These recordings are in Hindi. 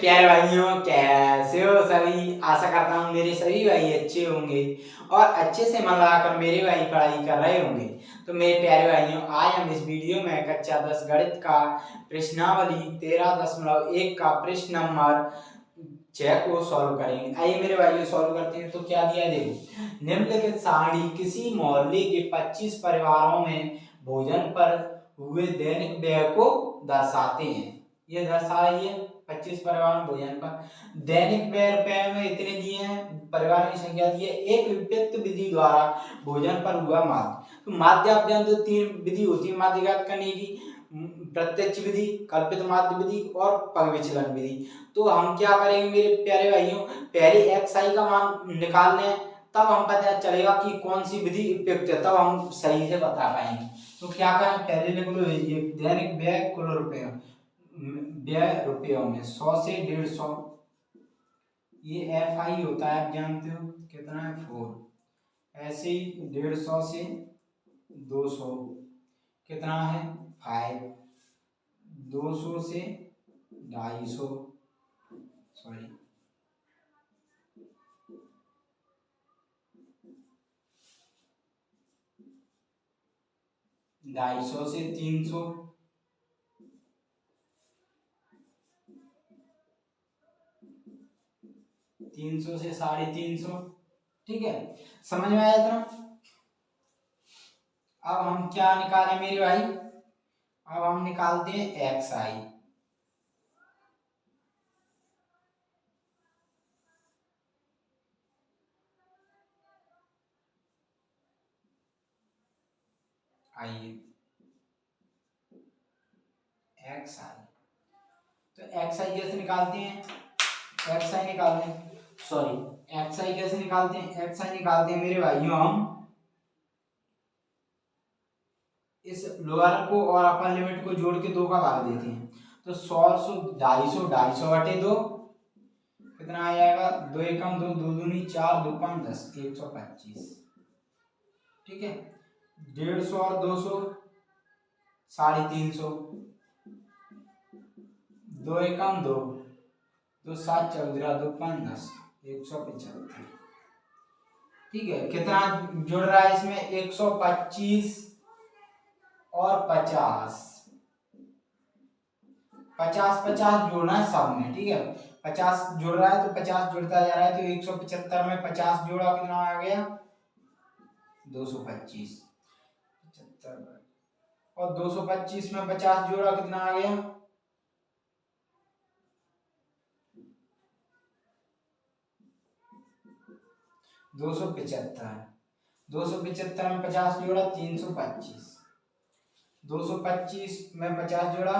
प्यारे भाइयों, कैसे हो सभी। आशा करता हूँ मेरे सभी भाई अच्छे होंगे और अच्छे से मन लगाकर मेरे भाई पढ़ाई कर रहे होंगे। तो मेरे प्यारे भाइयों, आज हम इस वीडियो में कक्षा 10 गणित का प्रश्नावली 13.1 का प्रश्न नंबर 6 को सॉल्व करेंगे। आइए मेरे भाइयों सॉल्व करते हैं। तो क्या दिया है देखो, निम्नलिखित सारणी किसी मोहल्ले के 25 परिवारों में भोजन पर हुए दैनिक व्यय को दर्शाते हैं। ये दर्शा रही है 25 परिवार में भोजन पर दैनिक व्यय रुपए में इतने दिए हैं, परिवार की संख्या दी है। एक उपयुक्त विधि द्वारा भोजन पर हुआ माध्य। तो माध्य आप जानते हो 3 विधि होती है माध्य ज्ञात करने की, प्रत्यक्ष विधि, कल्पित माध्य विधि और पग विचलन विधि। तो हम क्या करेंगे मेरे प्यारे भाइयों, पहले xi का मान निकाल लें, तब हम पता चलेगा कि कौन सी विधि उपयुक्त है, तब हम सही से बता पाएंगे। तो क्या करें, पहले लिख लो ये दैनिक व्यय कुल रुपये, व्यय रुपयों में 100 से 150, ये FI होता है, आप जानते हो कितना है 4। ऐसे ही 150 से 200 कितना है 5, 200 से 250, सॉरी 250 से 300, 300 से 350। ठीक है, समझ में आया था। अब हम क्या निकालें मेरे भाई, अब हम निकालते हैं xi। आइए xi, तो xi कैसे निकालते हैं, xi निकालते हैं, सॉरी xi कैसे निकालते हैं, xi निकालते हैं मेरे भाइयों हम इस लोअर को और अपर लिमिट को जोड़ के 2 का भाग देते हैं। तो 100 250, 250 बटे 2 कितना आ जाएगा, 2 एकम 2, 2 दूनी 4, 2 5 10, 125। ठीक है, 150 और 200 350, 2 एकम 2, 2 7 14, 2 5 10, 175। ठीक है, कितना जुड़ रहा है इसमें, 125 और 50, 50 जोड़ना है सब में। ठीक है, 50 जुड़ रहा है तो 50 जुड़ता जा रहा है, तो 175 में 50 जोड़ा कितना आ गया 225, 75 और 225 में 50 जोड़ा कितना आ गया 275, 275 में 50 जोड़ा 325, 225 में 50 जोड़ा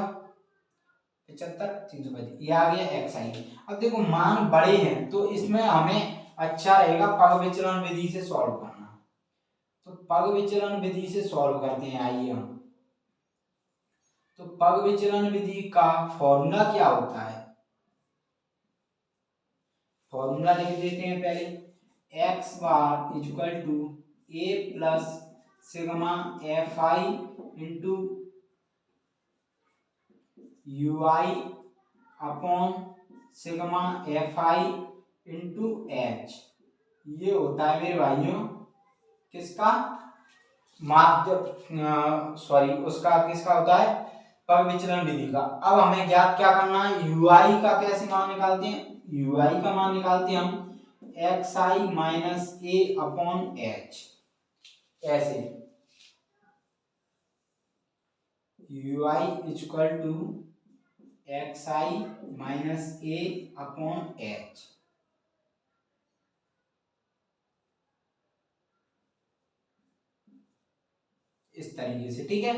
75, 325, ये आ गया xi। अब देखो मान बड़े हैं तो इसमें हमें अच्छा रहेगा पग विचलन विधि से सॉल्व करना। तो पग विचलन विधि से सॉल्व करते हैं, आइए हम। तो पग विचलन विधि का फॉर्मूला क्या होता है, फॉर्मूला लिख देते हैं पहले, x bar equal to a plus sigma fi into ui upon sigma fi into h। ये होता है मेरे भाइयों किसका, माध्य, सॉरी उसका किसका होता है, पग विचलन विधि का। अब हमें ज्ञात क्या करना है, ui का कैसे मान निकालते हैं, ui का मान निकालते हैं हम xi minus a upon h। ऐसे ui equal to xi minus a upon h। इस तरीके से। ठीक है,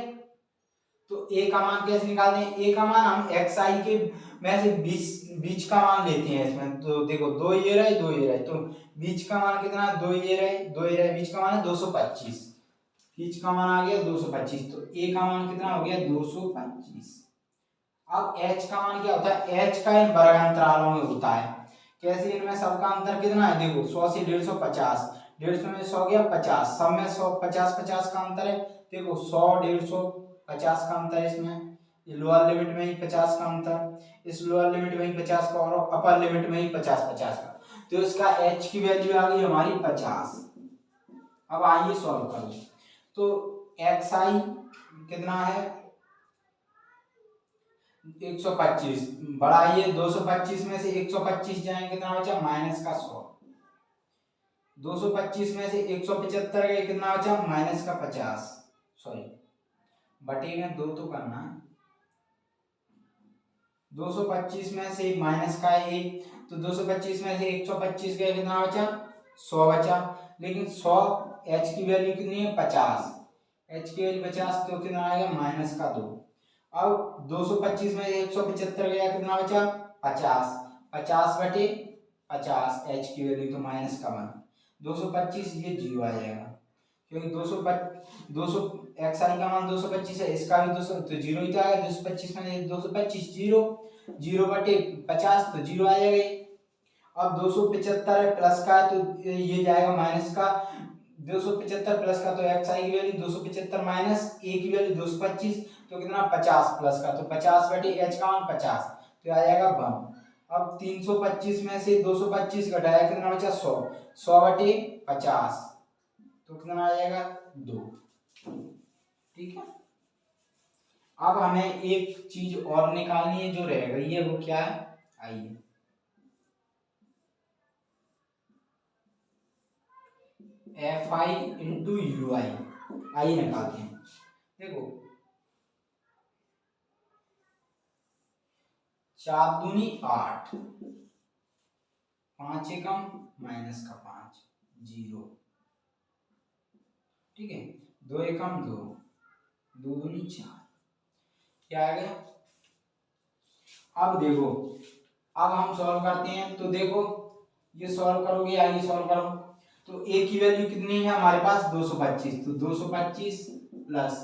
तो a का मान कैसे निकालते हैं, a का मान हम xi के में से बीच का मान लेते हैं इसमें। तो देखो 2 ये रहे 2 ये रहे, तो बीच का मान कितना है, 2 ये रहे 2 ये रहे, बीच का मान है 225, बीच का मान आ गया 225, तो a का मान कितना हो गया 225। अब h का मान क्या होता है, h का इन वर्ग अंतरालों में होता है। कैसे, इनमें सबका अंतर कितना है, देखो 100 से 150, 150 में 100 गया 50, सब में 100 50 50 का अंतर है। देखो 100 150 50 का अंतर है इसमें, ये लोअर लिमिट में ही 50 का अंतर, इस लोअर लिमिट में ही 50 का और अपर लिमिट में ही 50 का, तो इसका h की वैल्यू आ गई हमारी 50। अब आइए सॉल्व करो। तो xi कितना है 125, बढ़ाइए 225 में से 125 जाएंगे कितना बचा माइनस का 100, 225 में से 175 गए कितना बचा माइनस का 50, सॉरी बटे में 2 तो करना है, 225 में से माइनस का 1, तो 225 में से 125 गए कितना बचा 100 बचा, लेकिन 100 h की वैल्यू कितनी है 50, h की वैल्यू 50 तो कितना आएगा माइनस का 2। अब 225 में 175 गया कितना बचा 50, 50 बटे 50 h की वैल्यू तो माइनस का 1, 225 ये 0 आ जाएगा क्योंकि 200 xi का मान 225 है, इसका भी 200 तो 0 ही तो आएगा, 225 में 225 0, 0 बटे 50 तो 0 आ जाएगा। अब 275 है प्लस का है तो ये जाएगा माइनस का, 275 प्लस का तो xi की वैल्यू 275 माइनस a की वैल्यू 225 तो कितना 50 प्लस का तो 50 बटे h का मान 50 तो आ जाएगा 1। अब 325 में से 225 घटाया कितना बचा 100, 100 बटे 50 तो कितना आ जाएगा 2। ठीक है, अब हमें एक चीज और निकालनी है जो रह गई है, वो क्या है आइए fi इंटू यू आई, आइए निकालते हैं। देखो 4 दूनी 8, 5 एकम माइनस का 5 0, ठीक है 2 एकम 2, 2 दूनी 4, क्या आ गया। अब देखो अब हम सॉल्व करते हैं, तो देखो ये सॉल्व करोगे आइए सॉल्व करो, तो a की वैल्यू कितनी है हमारे पास 225, तो 225 plus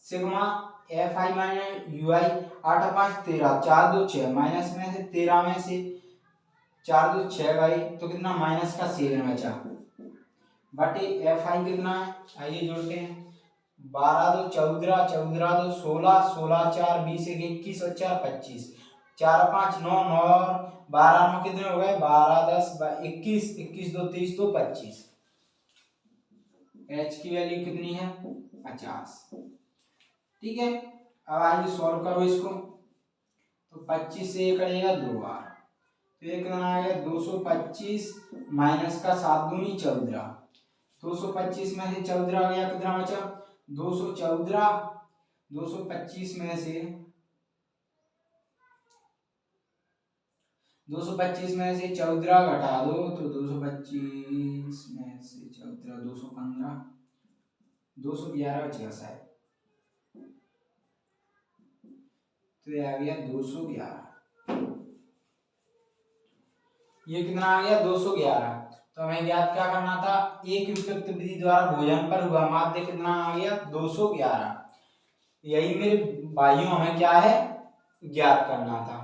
sigma F I minus you I 8 5 13, 4 2 6 minus में से 13 में से 4 2 6 गई तो कितना माइनस का 7 बचा, बटे एफ आई कितना है आइए जोड़ते हैं 12 2 14, 14 2 16, 16 4 20 21 और 4 25, 4 5 9 9 12 9 कितने हो गए 12 10 21, 21 2 23 तो 25, h की वैल्यू कितनी है 50। ठीक है, अब आइए सॉल्व करो इसको, तो 25 से ये कटेगा 2 बार तो ये कितना आ गया 225 माइनस का 7 दूनी 14, 225 में से 14 गया कितना बचा 214, 225 में से 14 घटा दो तो 225 में से 14 215, 211 बचेगा शायद, तो ये आ गया 211, ये कितना आ गया 211। तो हमें ज्ञात क्या करना था, एक उपयुक्त विधि द्वारा भोजन पर हुआ माध्य कितना आ गया 211, यही मेरे भाइयों हमें क्या है ज्ञात करना था।